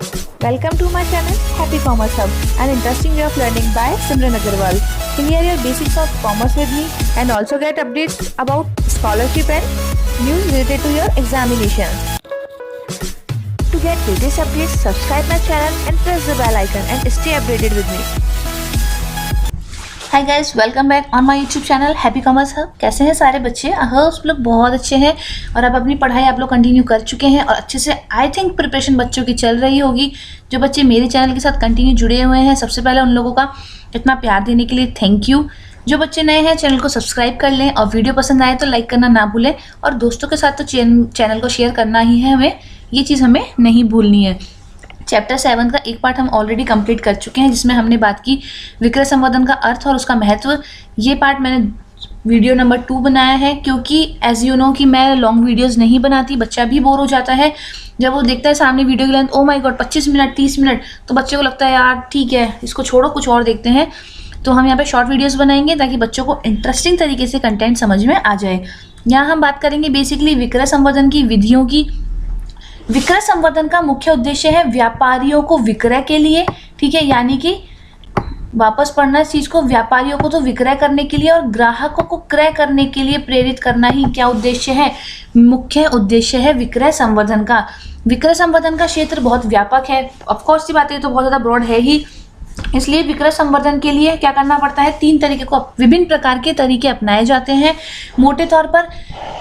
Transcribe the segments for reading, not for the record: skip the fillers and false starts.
Welcome to my channel Happy Commerce Hub, an interesting way of learning by Simran Agarwal. Clear your basics of commerce with me and also get updates about scholarship and news related to your examinations. To get latest updates, subscribe my channel and press the bell icon and stay updated with me. Hi guys, welcome back on my YouTube channel happy commerce hub. कैसे हैं सारे बच्चे? आप लोग बहुत अच्छे हैं और अब अपनी पढ़ाई आप लोग कंटिन्यू कर चुके हैं और अच्छे से आई थिंक प्रिपरेशन बच्चों की चल रही होगी। जो बच्चे मेरे चैनल के साथ कंटिन्यू जुड़े हुए हैं, सबसे पहले उन लोगों का इतना प्यार देने के लिए थैंक यू। जो बच्चे नए हैं चैनल को सब्सक्राइब कर लें और वीडियो पसंद आए तो लाइक करना ना भूलें और दोस्तों के साथ तो चैनल को शेयर करना ही है हमें, ये चीज़ हमें नहीं भूलनी है। चैप्टर 7 का एक पार्ट हम ऑलरेडी कंप्लीट कर चुके हैं जिसमें हमने बात की विक्रय संवर्धन का अर्थ और उसका महत्व। ये पार्ट मैंने वीडियो नंबर 2 बनाया है क्योंकि एज यू नो कि मैं लॉन्ग वीडियोस नहीं बनाती, बच्चा भी बोर हो जाता है जब वो देखता है सामने वीडियो की length oh my God 25 minute 30 minute, तो बच्चे को लगता है यार ठीक है इसको छोड़ो कुछ और देखते हैं। तो हम यहाँ पे शॉर्ट वीडियोज़ बनाएंगे ताकि बच्चों को इंटरेस्टिंग तरीके से कंटेंट समझ में आ जाए। यहाँ हम बात करेंगे बेसिकली विक्रय संवर्धन की विधियों की। विक्रय संवर्धन का मुख्य उद्देश्य है व्यापारियों को विक्रय के लिए, ठीक है, यानी कि वापस पढ़ना इस चीज को, व्यापारियों को तो विक्रय करने के लिए और ग्राहकों को क्रय करने के लिए प्रेरित करना ही क्या उद्देश्य है, मुख्य उद्देश्य है विक्रय संवर्धन का। विक्रय संवर्धन का क्षेत्र बहुत व्यापक है, ऑफकोर्स ये बात है तो बहुत ज़्यादा ब्रॉड है ही, इसलिए विक्रय संवर्धन के लिए क्या करना पड़ता है, 3 तरीके को विभिन्न प्रकार के तरीके अपनाए जाते हैं। मोटे तौर पर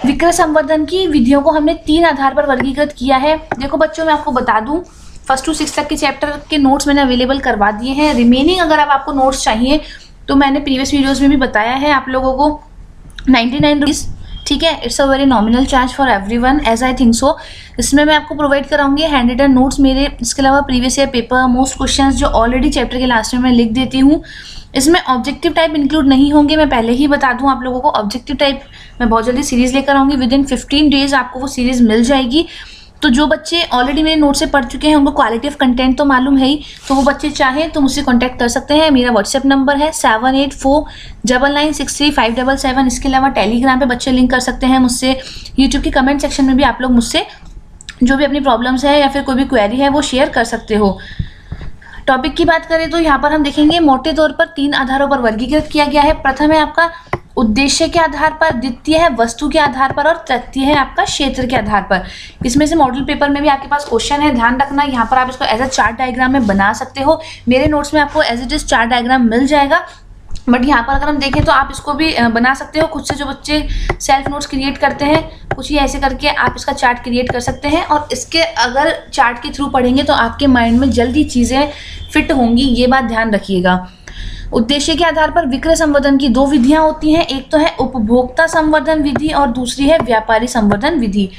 विक्रय संवर्धन की विधियों को हमने 3 आधार पर वर्गीकृत किया है। देखो बच्चों, मैं आपको बता दूं 1 से 6 तक के चैप्टर के नोट्स मैंने अवेलेबल करवा दिए हैं। रिमेनिंग अगर आपको नोट्स चाहिए तो मैंने प्रीवियस वीडियोज़ में भी बताया है आप लोगों को 99 रुपीज़, ठीक है, it's a very nominal charge for everyone as I think so. इसमें मैं आपको प्रोवाइड कराऊंगी हैंड रिटन नोट्स मेरे, इसके अलावा previous year paper most questions जो ऑलरेडी चैप्टर के लास्ट में मैं लिख देती हूँ। इसमें ऑब्जेक्टिव टाइप इंक्लूड नहीं होंगे, मैं पहले ही बता दूं आप लोगों को। ऑब्जेक्टिव टाइप मैं बहुत जल्दी सीरीज़ लेकर आऊँगी, विद इन 15 डेज आपको वो सीरीज़ मिल जाएगी। तो जो बच्चे ऑलरेडी मेरे नोट से पढ़ चुके हैं उनको क्वालिटी ऑफ कंटेंट तो मालूम है ही, तो वो बच्चे चाहें तो मुझसे कांटेक्ट कर सकते हैं। मेरा व्हाट्सएप नंबर है 7849963577। इसके अलावा टेलीग्राम पे बच्चे लिंक कर सकते हैं मुझसे। यूट्यूब के कमेंट सेक्शन में भी आप लोग मुझसे जो भी अपनी प्रॉब्लम्स है या फिर कोई भी क्वेरी है वो शेयर कर सकते हो। टॉपिक की बात करें तो यहाँ पर हम देखेंगे मोटे तौर पर 3 आधारों पर वर्गीकृत किया गया है। प्रथम है आपका उद्देश्य के आधार पर, द्वितीय है वस्तु के आधार पर और तृतीय है आपका क्षेत्र के आधार पर। इसमें से मॉडल पेपर में भी आपके पास क्वेश्चन है, ध्यान रखना। यहाँ पर आप इसको एज अ चार्ट डायग्राम में बना सकते हो। मेरे नोट्स में आपको as it is chart diagram मिल जाएगा, बट यहाँ पर अगर हम देखें तो आप इसको भी बना सकते हो खुद से। जो बच्चे सेल्फ नोट्स क्रिएट करते हैं कुछ ही ऐसे करके आप इसका चार्ट क्रिएट कर सकते हैं और इसके अगर चार्ट के थ्रू पढ़ेंगे तो आपके माइंड में जल्दी चीज़ें फिट होंगी, ये बात ध्यान रखिएगा। उद्देश्य के आधार पर विक्रय संवर्धन की 2 विधियां होती हैं, एक तो है उपभोक्ता संवर्धन विधि और दूसरी है व्यापारी संवर्धन विधि।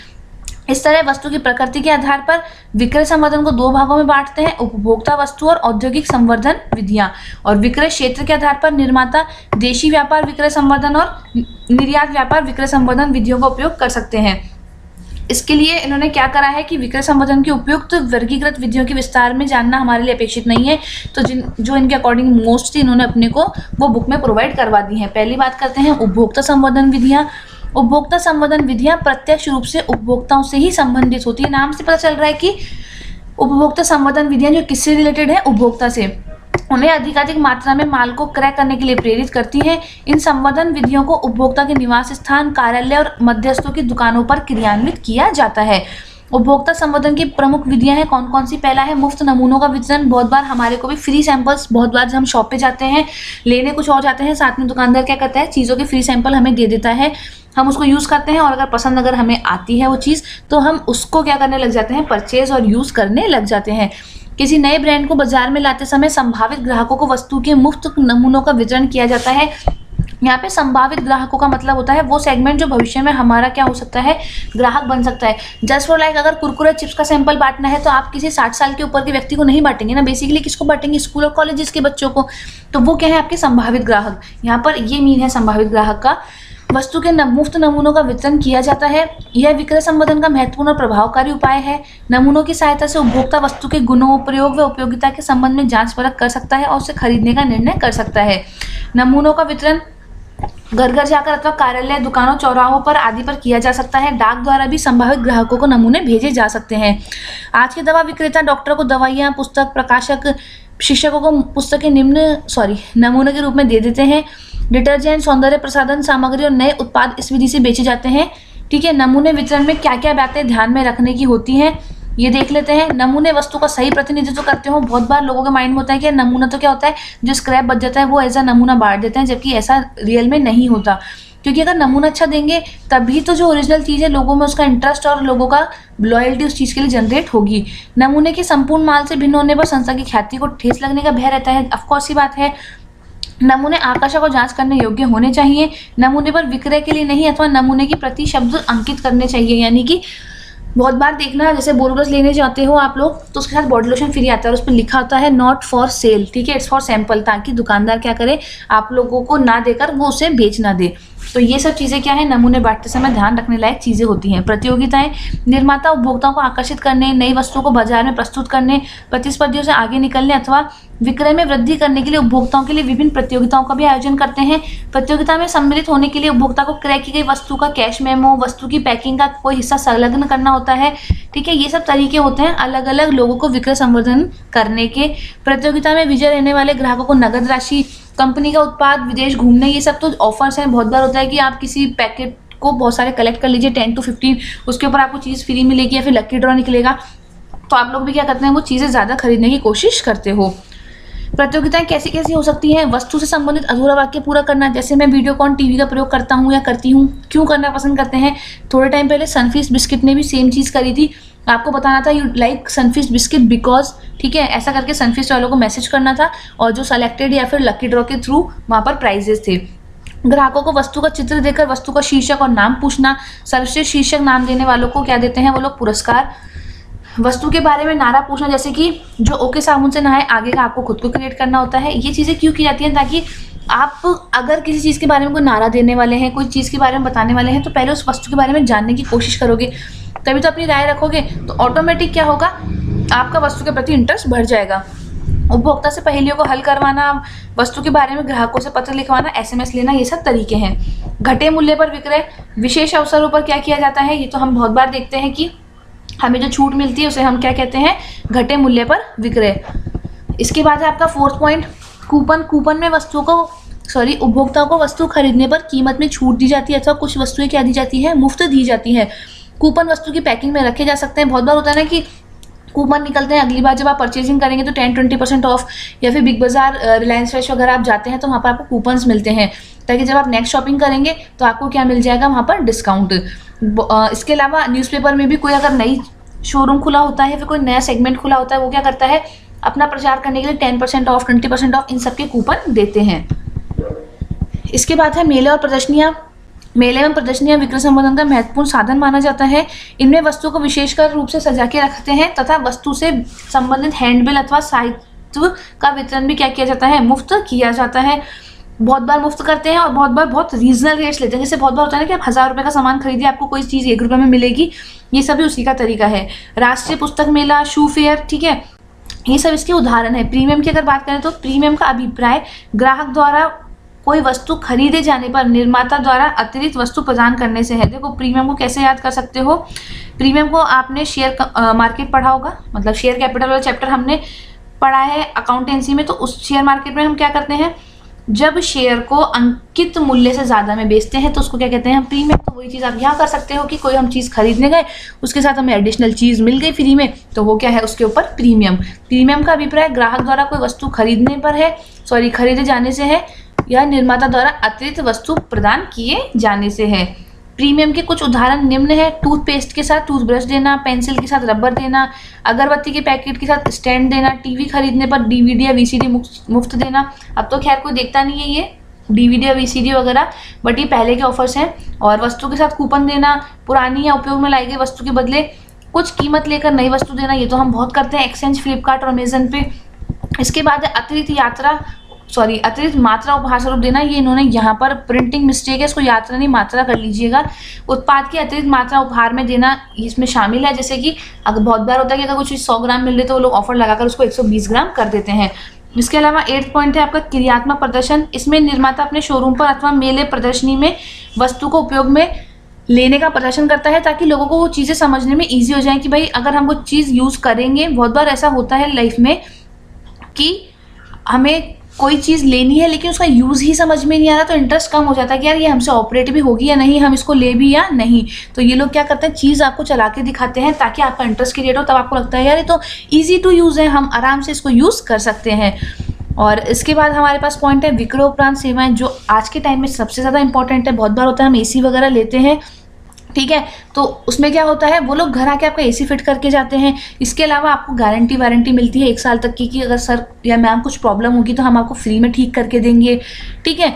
इस तरह वस्तु की प्रकृति के आधार पर विक्रय संवर्धन को 2 भागों में बांटते हैं, उपभोक्ता वस्तु और औद्योगिक संवर्धन विधियां। और विक्रय क्षेत्र के आधार पर निर्माता देशी व्यापार विक्रय संवर्धन और निर्यात व्यापार विक्रय संवर्धन विधियों का उपयोग कर सकते हैं। इसके लिए इन्होंने क्या करा है कि विक्रय संवर्धन की उपयुक्त वर्गीकृत विधियों के विस्तार में जानना हमारे लिए अपेक्षित नहीं है, तो जो इनके अकॉर्डिंग मोस्ट थी इन्होंने अपने को वो बुक में प्रोवाइड करवा दी है। पहली बात करते हैं उपभोक्ता संवर्धन विधियाँ। उपभोक्ता संवर्धन विधियाँ प्रत्यक्ष रूप से उपभोक्ताओं से ही संबंधित होती है। नाम से पता चल रहा है कि उपभोक्ता संवर्धन विधियाँ जो किससे रिलेटेड है, उपभोक्ता से। उन्हें अधिकाधिक मात्रा में माल को क्रय करने के लिए प्रेरित करती हैं। इन संवर्धन विधियों को उपभोक्ता के निवास स्थान, कार्यालय और मध्यस्थों की दुकानों पर क्रियान्वित किया जाता है। उपभोक्ता संवर्धन की प्रमुख विधियां हैं कौन कौन सी? पहला है मुफ्त नमूनों का वितरण। बहुत बार हमारे को भी फ्री सैंपल्स, बहुत बार जब हम शॉप पे जाते हैं लेने कुछ और जाते हैं, साथ में दुकानदार क्या करता है चीज़ों के फ्री सैंपल हमें दे देता है, हम उसको यूज़ करते हैं और अगर पसंद अगर हमें आती है वो चीज़ तो हम उसको क्या करने लग जाते हैं, परचेज और यूज़ करने लग जाते हैं। किसी नए ब्रांड को बाजार में लाते समय संभावित ग्राहकों को वस्तु के मुफ्त नमूनों का वितरण किया जाता है। यहाँ पे संभावित ग्राहकों का मतलब होता है वो सेगमेंट जो भविष्य में हमारा क्या हो सकता है, ग्राहक बन सकता है। जस्ट फॉर लाइक अगर कुरकुरे चिप्स का सैंपल बांटना है तो आप किसी 60 साल के ऊपर के व्यक्ति को नहीं बांटेंगे ना, बेसिकली किसको बांटेंगे, स्कूल और कॉलेजेस के बच्चों को। तो वो क्या है आपके संभावित ग्राहक, यहाँ पर ये मीन है संभावित ग्राहक का। वस्तु के मुफ्त नमूनों का वितरण किया जाता है। यह विक्रय संवर्धन का महत्वपूर्ण और प्रभावकारी उपाय है। नमूनों की सहायता से उपभोक्ता वस्तु के गुणों, प्रयोग व उपयोगिता के संबंध में जांच परख कर सकता है और उसे खरीदने का निर्णय कर सकता है। नमूनों का वितरण घर घर जाकर अथवा कार्यालय, दुकानों, चौराहों पर आदि पर किया जा सकता है। डाक द्वारा भी संभावित ग्राहकों को नमूने भेजे जा सकते हैं। आज के दवा विक्रेता डॉक्टरों को दवाइयाँ, पुस्तक, प्रकाशक शिक्षकों को पुस्तकें नमूने के रूप में दे देते हैं। डिटर्जेंट, सौंदर्य प्रसाधन सामग्री और नए उत्पाद इस विधि से बेचे जाते हैं। ठीक है, नमूने वितरण में क्या क्या बातें ध्यान में रखने की होती हैं ये देख लेते हैं। नमूने वस्तु का सही प्रतिनिधित्व करते हो। बहुत बार लोगों के माइंड में होता है कि नमूना तो क्या होता है, जो स्क्रैप बच जाता है वो एज अ नमूना बांट देते हैं, जबकि ऐसा रियल में नहीं होता। क्योंकि अगर नमूना अच्छा देंगे तभी तो जो ओरिजिनल चीज़ है लोगों में उसका इंटरेस्ट और लोगों का लॉयल्टी उस चीज़ के लिए जनरेट होगी। नमूने के संपूर्ण माल से भिन्न होने पर संस्था की ख्याति को ठेस लगने का भय रहता है। ऑफकोर्स ही बात है। नमूने आकर्षक और जांच करने योग्य होने चाहिए। नमूने पर विक्रय के लिए नहीं अथवा नमूने की प्रति शब्द अंकित करने चाहिए। यानी कि बहुत बार देखना, जैसे बोरोप्लस लेने जाते हो आप लोग तो उसके साथ बॉडी लोशन फ्री आता है और उस पर लिखा होता है नॉट फॉर सेल। ठीक है, इट्स फॉर सैंपल, ताकि दुकानदार क्या करे, आप लोगों को ना देकर वो उसे बेच ना दे। तो ये सब चीज़ें क्या है, नमूने बांटते समय ध्यान रखने लायक चीज़ें होती हैं। प्रतियोगिताएं निर्माता उपभोक्ताओं को आकर्षित करने, नई वस्तुओं को बाजार में प्रस्तुत करने, प्रतिस्पर्धियों से आगे निकलने अथवा विक्रय में वृद्धि करने के लिए उपभोक्ताओं के लिए विभिन्न प्रतियोगिताओं का भी आयोजन करते हैं। प्रतियोगिता में सम्मिलित होने के लिए उपभोक्ता को क्रय की गई वस्तु का कैश मेमो, वस्तु की पैकिंग का कोई हिस्सा संलग्न करना होता है। ठीक है, ये सब तरीके होते हैं अलग अलग लोगों को विक्रय संवर्धन करने के। प्रतियोगिता में विजय रहने वाले ग्राहकों को नगद राशि, कंपनी का उत्पाद, विदेश घूमने, ये सब तो ऑफर्स हैं। बहुत बार होता है कि आप किसी पैकेट को बहुत सारे कलेक्ट कर लीजिए 10 to 15, उसके ऊपर आपको चीज़ फ्री मिलेगी या फिर लकी ड्रॉ निकलेगा, तो आप लोग भी क्या करते हैं, वो चीज़ें ज़्यादा खरीदने की कोशिश करते हो। प्रतियोगिताएं कैसी कैसी हो सकती हैं, वस्तु से संबंधित अधूरा वाक्य पूरा करना, जैसे मैं वीडियोकॉन टीवी का प्रयोग करता हूँ या करती हूँ, क्यों करना पसंद करते हैं। थोड़े टाइम पहले सनफीस्ट बिस्किट ने भी सेम चीज़ करी थी, आपको बताना था you like Sunfeast biscuit because, ठीक है, ऐसा करके सनफीस्ट वालों को मैसेज करना था और जो सेलेक्टेड या फिर लकी ड्रॉ के थ्रू वहाँ पर प्राइजेस थे। ग्राहकों को वस्तु का चित्र देकर वस्तु का शीर्षक और नाम पूछना, सर्वश्रेष्ठ शीर्षक नाम देने वालों को क्या देते हैं वो लोग, पुरस्कार। वस्तु के बारे में नारा पूछना, जैसे कि जो ओके साबुन से नहाए, आगे का आपको खुद को क्रिएट करना होता है। ये चीज़ें क्यों की जाती हैं, ताकि आप अगर किसी चीज़ के बारे में कोई नारा देने वाले हैं, कोई चीज़ के बारे में बताने वाले हैं, तो पहले उस वस्तु के बारे में जानने की कोशिश करोगे, तभी तो अपनी राय रखोगे। तो ऑटोमेटिक क्या होगा, आपका वस्तु के प्रति इंटरेस्ट बढ़ जाएगा। उपभोक्ता से पहेलियों को हल करवाना, वस्तु के बारे में ग्राहकों से पत्र लिखवाना, SMS लेना, ये सब तरीके हैं। घटे मूल्य पर विक्रय, विशेष अवसरों पर क्या किया जाता है, ये तो हम बहुत बार देखते हैं कि हमें जो छूट मिलती है उसे हम क्या कहते हैं, घटे मूल्य पर विक्रय। इसके बाद है आपका 4th पॉइंट, कूपन। कूपन में उपभोक्ताओं को वस्तु खरीदने पर कीमत में छूट दी जाती है अथवा कुछ वस्तुएं क्या दी जाती है, मुफ्त दी जाती है। कूपन वस्तु की पैकिंग में रखे जा सकते हैं। बहुत बार होता है ना कि कूपन निकलते हैं, अगली बार जब आप परचेजिंग करेंगे तो 10-20% ऑफ, या फिर बिग बाजार, रिलायंस फ्रेश वगैरह आप जाते हैं तो वहाँ पर आपको कूपन्स मिलते हैं, ताकि जब आप नेक्स्ट शॉपिंग करेंगे तो आपको क्या मिल जाएगा वहाँ पर, डिस्काउंट। इसके अलावा न्यूज़पेपर में भी कोई अगर नई शोरूम खुला होता है, फिर कोई नया सेगमेंट खुला होता है, वो क्या करता है, अपना प्रचार करने के लिए 10% ऑफ, 20% ऑफ, इन सबके कूपन देते हैं। इसके बाद है मेले और प्रदर्शनियाँ। मेले में प्रदर्शनियाँ विक्रय संवर्धन का महत्वपूर्ण साधन माना जाता है। इनमें वस्तु को विशेषकर रूप से सजा के रखते हैं तथा वस्तु से संबंधित हैंडबिल अथवा साहित्य का वितरण भी क्या किया जाता है, मुफ्त किया जाता है। बहुत बार मुफ्त करते हैं और बहुत बार बहुत रीजनल रेट्स लेते हैं। जैसे बहुत बार होता है ना कि आप 1000 रुपये का सामान खरीदिए, आपको कोई चीज़ 1 रुपये में मिलेगी, ये सभी उसी का तरीका है। राष्ट्रीय पुस्तक मेला, शू फेयर, ठीक है, ये सब इसके उदाहरण है। प्रीमियम की अगर बात करें तो प्रीमियम का अभिप्राय ग्राहक द्वारा कोई वस्तु खरीदे जाने पर निर्माता द्वारा अतिरिक्त वस्तु प्रदान करने से है। देखो प्रीमियम को कैसे याद कर सकते हो, प्रीमियम को आपने शेयर मार्केट पढ़ा होगा, मतलब शेयर कैपिटल वाला चैप्टर हमने पढ़ा है अकाउंटेंसी में। तो उस शेयर मार्केट में हम क्या करते हैं, जब शेयर को अंकित मूल्य से ज़्यादा में बेचते हैं तो उसको क्या कहते हैं, हम प्रीमियम। तो वही चीज़ आप यहाँ कर सकते हो कि कोई हम चीज़ खरीदने गए, उसके साथ हमें एडिशनल चीज़ मिल गई फ्री में, तो वो क्या है, उसके ऊपर प्रीमियम। प्रीमियम का अभिप्राय ग्राहक द्वारा कोई वस्तु खरीदने पर है, खरीदे जाने से है, या निर्माता द्वारा अतिरिक्त वस्तु प्रदान किए जाने से है। प्रीमियम के कुछ उदाहरण निम्न है, टूथपेस्ट के साथ टूथब्रश देना, पेंसिल के साथ रबर देना, अगरबत्ती के पैकेट के साथ स्टैंड देना, टीवी खरीदने पर DVD या VCD मुफ्त देना। अब तो खैर कोई देखता नहीं है ये DVD या VCD वगैरह, बट ये पहले के ऑफर्स हैं। और वस्तु के साथ कूपन देना, पुरानी या उपयोग में लाई गई वस्तु के बदले कुछ कीमत लेकर नई वस्तु देना, ये तो हम बहुत करते हैं, एक्सचेंज फ्लिपकार्ट और अमेजन पे। इसके बाद है अतिरिक्त मात्रा उपहार स्वरूप देना। ये इन्होंने यहाँ पर प्रिंटिंग मिस्टेक है, इसको यात्रा नहीं मात्रा कर लीजिएगा। उत्पाद की अतिरिक्त मात्रा उपहार में देना इसमें शामिल है। जैसे कि अगर बहुत बार होता है कि अगर कुछ 100 ग्राम मिल रही है तो वो लोग ऑफर लगाकर उसको 120 ग्राम कर देते हैं। इसके अलावा 8th पॉइंट है आपका क्रियात्मक प्रदर्शन। इसमें निर्माता अपने शोरूम पर अथवा मेले प्रदर्शनी में वस्तु को उपयोग में लेने का प्रदर्शन करता है ताकि लोगों को वो चीज़ें समझने में ईजी हो जाए कि भाई अगर हम वो चीज़ यूज़ करेंगे। बहुत बार ऐसा होता है लाइफ में कि हमें कोई चीज़ लेनी है लेकिन उसका यूज़ ही समझ में नहीं आ रहा, तो इंटरेस्ट कम हो जाता है कि यार ये हमसे ऑपरेट भी होगी या नहीं, हम इसको ले भी या नहीं। तो ये लोग क्या करते हैं, चीज़ आपको चला के दिखाते हैं ताकि आपका इंटरेस्ट क्रिएट हो, तब आपको लगता है यार ये तो ईजी टू यूज़ है, हम आराम से इसको यूज़ कर सकते हैं। और इसके बाद हमारे पास पॉइंट है विक्रय उपरांत सेवाएं, जो आज के टाइम में सबसे ज़्यादा इंपॉर्टेंट है। बहुत बार होता है हम एसी वगैरह लेते हैं, ठीक है, तो उसमें क्या होता है वो लोग घर आके आपका एसी फिट करके जाते हैं। इसके अलावा आपको गारंटी वारंटी मिलती है 1 साल तक की कि अगर सर या मैम कुछ प्रॉब्लम होगी तो हम आपको फ्री में ठीक करके देंगे, ठीक है।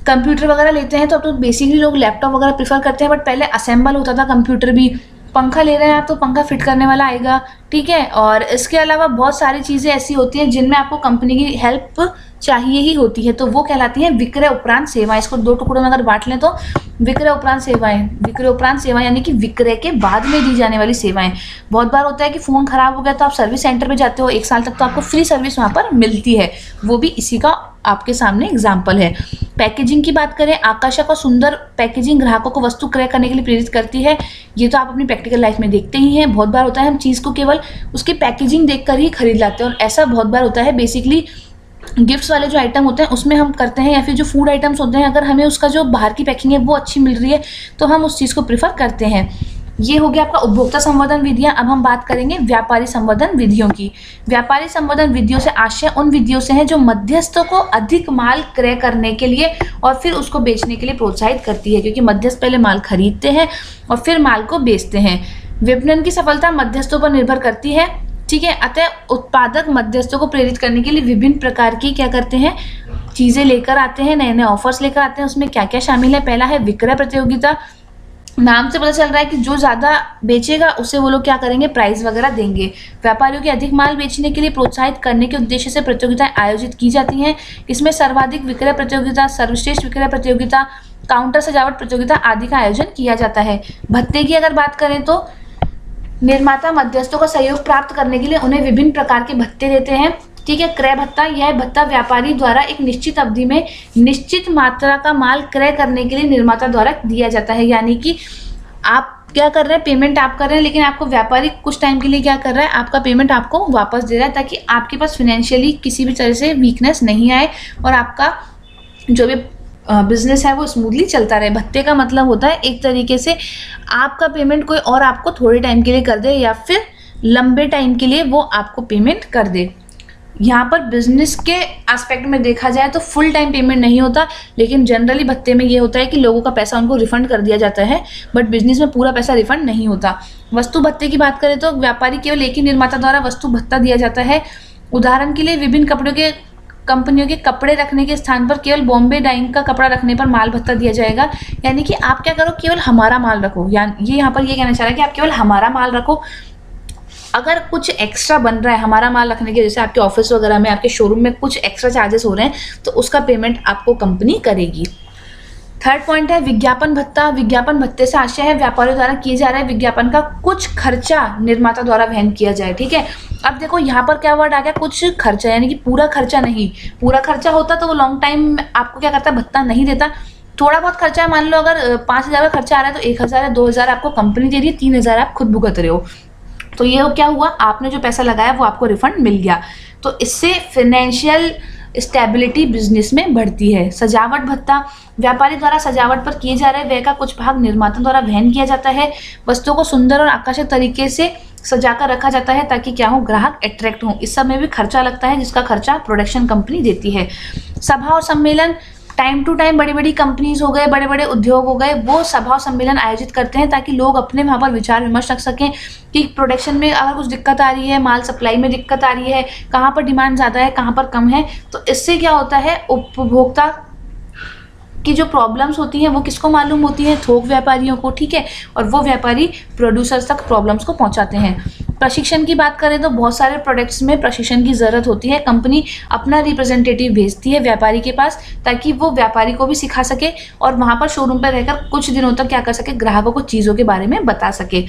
कंप्यूटर वगैरह लेते हैं तो अब तो बेसिकली लोग लैपटॉप वगैरह प्रीफर करते हैं, बट पहले असेंबल होता था कंप्यूटर भी। पंखा ले रहे हैं आप तो पंखा फिट करने वाला आएगा, ठीक है। और इसके अलावा बहुत सारी चीज़ें ऐसी होती हैं जिनमें आपको कंपनी की हेल्प चाहिए ही होती है, तो वो कहलाती हैं विक्रय उपरांत सेवाएं। इसको 2 टुकड़ों में अगर बांट लें तो विक्रय उपरांत सेवाएं, विक्रय उपरांत सेवाएं यानी कि विक्रय के बाद में दी जाने वाली सेवाएं। बहुत बार होता है कि फ़ोन ख़राब हो गया तो आप सर्विस सेंटर पे जाते हो, 1 साल तक तो आपको फ्री सर्विस वहाँ पर मिलती है, वो भी इसी का आपके सामने एग्जाम्पल है। पैकेजिंग की बात करें, आकर्षक और सुंदर पैकेजिंग ग्राहकों को वस्तु क्रय करने के लिए प्रेरित करती है। ये तो आप अपनी प्रैक्टिकल लाइफ में देखते ही हैं। बहुत बार होता है हम चीज़ को केवल उसकी पैकेजिंग देखकर ही खरीद लाते हैं, और ऐसा बहुत बार होता है बेसिकली गिफ्ट्स वाले जो आइटम होते हैं उसमें हम करते हैं, या फिर जो फूड आइटम्स होते हैं अगर हमें उसका जो बाहर की पैकिंग है वो अच्छी मिल रही है तो हम उस चीज़ को प्रेफर करते हैं। ये हो गया आपका उपभोक्ता संवर्धन विधियां। अब हम बात करेंगे व्यापारी संवर्धन विधियों की। व्यापारी संवर्धन विधियों से आशय उन विधियों से है जो मध्यस्थों को अधिक माल क्रय करने के लिए और फिर उसको बेचने के लिए प्रोत्साहित करती है, क्योंकि मध्यस्थ पहले माल खरीदते हैं और फिर माल को बेचते हैं। विपणन की सफलता मध्यस्थों पर निर्भर करती है, ठीक है। अतः उत्पादक मध्यस्थों को प्रेरित करने के लिए विभिन्न प्रकार की क्या करते हैं, चीज़ें लेकर आते हैं, नए नए ऑफर्स लेकर आते हैं। उसमें क्या क्या शामिल है, पहला है विक्रय प्रतियोगिता। नाम से पता चल रहा है कि जो ज़्यादा बेचेगा उसे वो लोग क्या करेंगे, प्राइस वगैरह देंगे। व्यापारियों के अधिक माल बेचने के लिए प्रोत्साहित करने के उद्देश्य से प्रतियोगिताएं आयोजित की जाती हैं। इसमें सर्वाधिक विक्रय प्रतियोगिता, सर्वश्रेष्ठ विक्रय प्रतियोगिता, काउंटर सजावट प्रतियोगिता आदि का आयोजन किया जाता है। भत्ते की अगर बात करें तो निर्माता मध्यस्थों का सहयोग प्राप्त करने के लिए उन्हें विभिन्न प्रकार के भत्ते देते हैं, ठीक है। क्रय भत्ता, यह भत्ता व्यापारी द्वारा एक निश्चित अवधि में निश्चित मात्रा का माल क्रय करने के लिए निर्माता द्वारा दिया जाता है। यानी कि आप क्या कर रहे हैं, पेमेंट आप कर रहे हैं, लेकिन आपको व्यापारी कुछ टाइम के लिए क्या कर रहा है, आपका पेमेंट आपको वापस दे रहा है ताकि आपके पास फाइनेंशियली किसी भी तरह से वीकनेस नहीं आए और आपका जो भी बिजनेस है वो स्मूथली चलता रहे। भत्ते का मतलब होता है एक तरीके से आपका पेमेंट कोई और आपको थोड़े टाइम के लिए कर दे या फिर लंबे टाइम के लिए वो आपको पेमेंट कर दे। यहाँ पर बिजनेस के एस्पेक्ट में देखा जाए तो फुल टाइम पेमेंट नहीं होता, लेकिन जनरली भत्ते में ये होता है कि लोगों का पैसा उनको रिफंड कर दिया जाता है, बट बिजनेस में पूरा पैसा रिफंड नहीं होता। वस्तु भत्ते की बात करें तो व्यापारी केवल एक ही निर्माता द्वारा वस्तु भत्ता दिया जाता है। उदाहरण के लिए विभिन्न कपड़ों के कंपनियों के कपड़े रखने के स्थान पर केवल बॉम्बे डाइंग का कपड़ा रखने पर माल भत्ता दिया जाएगा। यानी कि आप क्या करो, केवल हमारा माल रखो, यानी ये यहाँ पर ये कहना चाह रहा है कि आप केवल हमारा माल रखो। अगर कुछ एक्स्ट्रा बन रहा है हमारा माल रखने के, जैसे आपके ऑफिस वगैरह में, आपके शोरूम में कुछ एक्स्ट्रा चार्जेस हो रहे हैं तो उसका पेमेंट आपको कंपनी करेगी। 3rd पॉइंट है विज्ञापन भत्ता। विज्ञापन भत्ते से आशय है व्यापारियों द्वारा किए जा रहे विज्ञापन का कुछ खर्चा निर्माता द्वारा वहन किया जाए, ठीक है। अब देखो यहाँ पर क्या वर्ड आ गया, कुछ खर्चा, यानी कि पूरा खर्चा नहीं। पूरा खर्चा होता तो वो लॉन्ग टाइम आपको क्या करता, भत्ता नहीं देता। थोड़ा बहुत खर्चा है, मान लो अगर 5,000 का खर्चा आ रहा है तो 1,000 या 2,000 आपको कंपनी दे रही है, 3,000 आप खुद भुगत रहे हो। तो ये क्या हुआ, आपने जो पैसा लगाया वो आपको रिफंड मिल गया। तो इससे फाइनेंशियल स्टेबिलिटी बिजनेस में बढ़ती है। सजावट भत्ता, व्यापारी द्वारा सजावट पर किए जा रहे व्यय का कुछ भाग निर्माता द्वारा वहन किया जाता है। वस्तुओं को सुंदर और आकर्षक तरीके से सजाकर रखा जाता है ताकि क्या हो, ग्राहक अट्रैक्ट हो। इस सब में भी खर्चा लगता है जिसका खर्चा प्रोडक्शन कंपनी देती है। सभा और सम्मेलन, टाइम टू टाइम बड़ी बड़ी कंपनीज हो गए, बड़े बड़े उद्योग हो गए, वो सभा सम्मेलन आयोजित करते हैं ताकि लोग अपने वहाँ पर विचार विमर्श रख सकें कि प्रोडक्शन में अगर कुछ दिक्कत आ रही है, माल सप्लाई में दिक्कत आ रही है, कहाँ पर डिमांड ज़्यादा है, कहाँ पर कम है। तो इससे क्या होता है, उपभोक्ता की जो प्रॉब्लम्स होती हैं वो किसको मालूम होती हैं, थोक व्यापारियों को, ठीक है। और वो व्यापारी प्रोड्यूसर्स तक प्रॉब्लम्स को पहुँचाते हैं। प्रशिक्षण की बात करें तो बहुत सारे प्रोडक्ट्स में प्रशिक्षण की ज़रूरत होती है। कंपनी अपना रिप्रेजेंटेटिव भेजती है व्यापारी के पास ताकि वो व्यापारी को भी सिखा सके और वहाँ पर शोरूम पर रहकर कुछ दिनों तक क्या कर सके, ग्राहकों को चीज़ों के बारे में बता सके।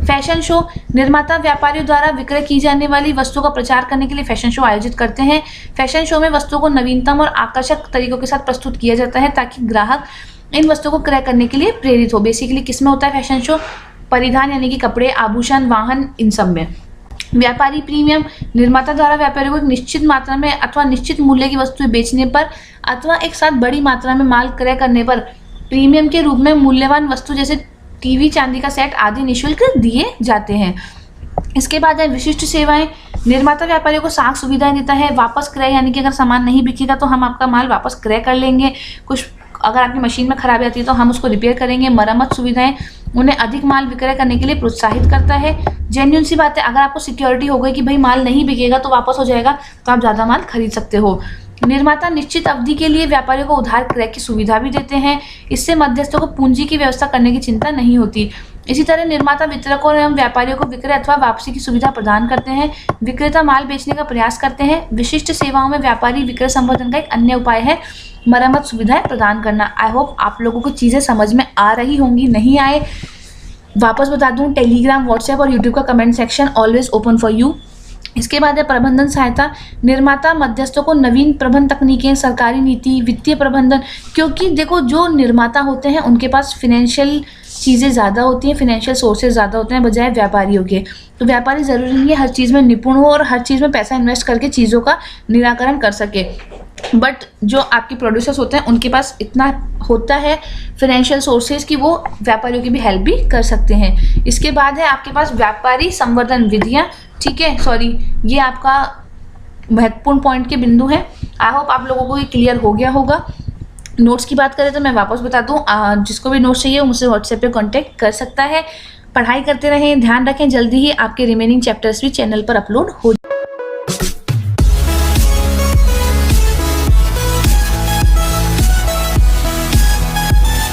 फैशन शो, निर्माता व्यापारियों द्वारा विक्रय की जाने वाली वस्तुओं का प्रचार करने के लिए फैशन शो आयोजित करते हैं। फैशन शो में वस्तुओं को नवीनतम और आकर्षक तरीकों के साथ प्रस्तुत किया जाता है ताकि ग्राहक इन वस्तुओं को क्रय करने के लिए प्रेरित हो। बेसिकली किस में होता है फैशन शो? परिधान यानी कि कपड़े, आभूषण, वाहन, इन सब में। व्यापारी प्रीमियम, निर्माता द्वारा व्यापारियों को एक निश्चित मात्रा में अथवा निश्चित मूल्य की वस्तुएं बेचने पर अथवा एक साथ बड़ी मात्रा में माल क्रय करने पर प्रीमियम के रूप में मूल्यवान वस्तु जैसे टीवी, चांदी का सेट आदि निःशुल्क दिए जाते हैं। इसके बाद है विशिष्ट सेवाएं। निर्माता व्यापारियों को साख सुविधाएं देता है। वापस क्रय यानी कि अगर सामान नहीं बिकेगा तो हम आपका माल वापस क्रय कर लेंगे। कुछ अगर आपकी मशीन में खराबी आती है तो हम उसको रिपेयर करेंगे। मरम्मत सुविधाएं उन्हें अधिक माल विक्रय करने के लिए प्रोत्साहित करता है। जेन्युइन सी बात है, अगर आपको सिक्योरिटी हो गई कि भाई माल नहीं बिकेगा तो वापस हो जाएगा तो आप ज़्यादा माल खरीद सकते हो। निर्माता निश्चित अवधि के लिए व्यापारियों को उधार क्रय की सुविधा भी देते हैं। इससे मध्यस्थों को पूंजी की व्यवस्था करने की चिंता नहीं होती। इसी तरह निर्माता वितरकों एवं व्यापारियों को विक्रय अथवा वापसी की सुविधा प्रदान करते हैं। विक्रेता माल बेचने का प्रयास करते हैं। विशिष्ट सेवाओं में व्यापारी विक्रय संवर्धन का एक अन्य उपाय है मरम्मत सुविधाएं प्रदान करना। आई होप आप लोगों को चीज़ें समझ में आ रही होंगी। नहीं आए वापस बता दूं, टेलीग्राम, व्हाट्सएप और यूट्यूब का comment section always open for you. इसके बाद है प्रबंधन सहायता। निर्माता मध्यस्थों को नवीन प्रबंधन तकनीकें, सरकारी नीति, वित्तीय प्रबंधन, क्योंकि देखो जो निर्माता होते हैं उनके पास फिनेंशियल चीज़ें ज़्यादा होती हैं, फिनेंशियल सोर्सेज ज़्यादा होते हैं बजाय व्यापारियों के। तो व्यापारी ज़रूरी नहीं है हर चीज़ में निपुण हो और हर चीज़ में पैसा इन्वेस्ट करके चीज़ों का निराकरण कर सके, बट जो आपके प्रोड्यूसर्स होते हैं उनके पास इतना होता है फिनेंशियल सोर्सेज कि वो व्यापारियों की भी हेल्प भी कर सकते हैं। इसके बाद है आपके पास व्यापारी संवर्धन विधियाँ। ठीक है, सॉरी, ये आपका महत्वपूर्ण पॉइंट के बिंदु हैं। आई होप आप लोगों को ये क्लियर हो गया होगा। नोट्स की बात करें तो मैं वापस बता दूं, जिसको भी नोट्स चाहिए वो मुझसे व्हाट्सएप पे कांटेक्ट कर सकता है। पढ़ाई करते रहें, ध्यान रखें, जल्दी ही आपके रिमेनिंग चैप्टर्स भी चैनल पर अपलोड हो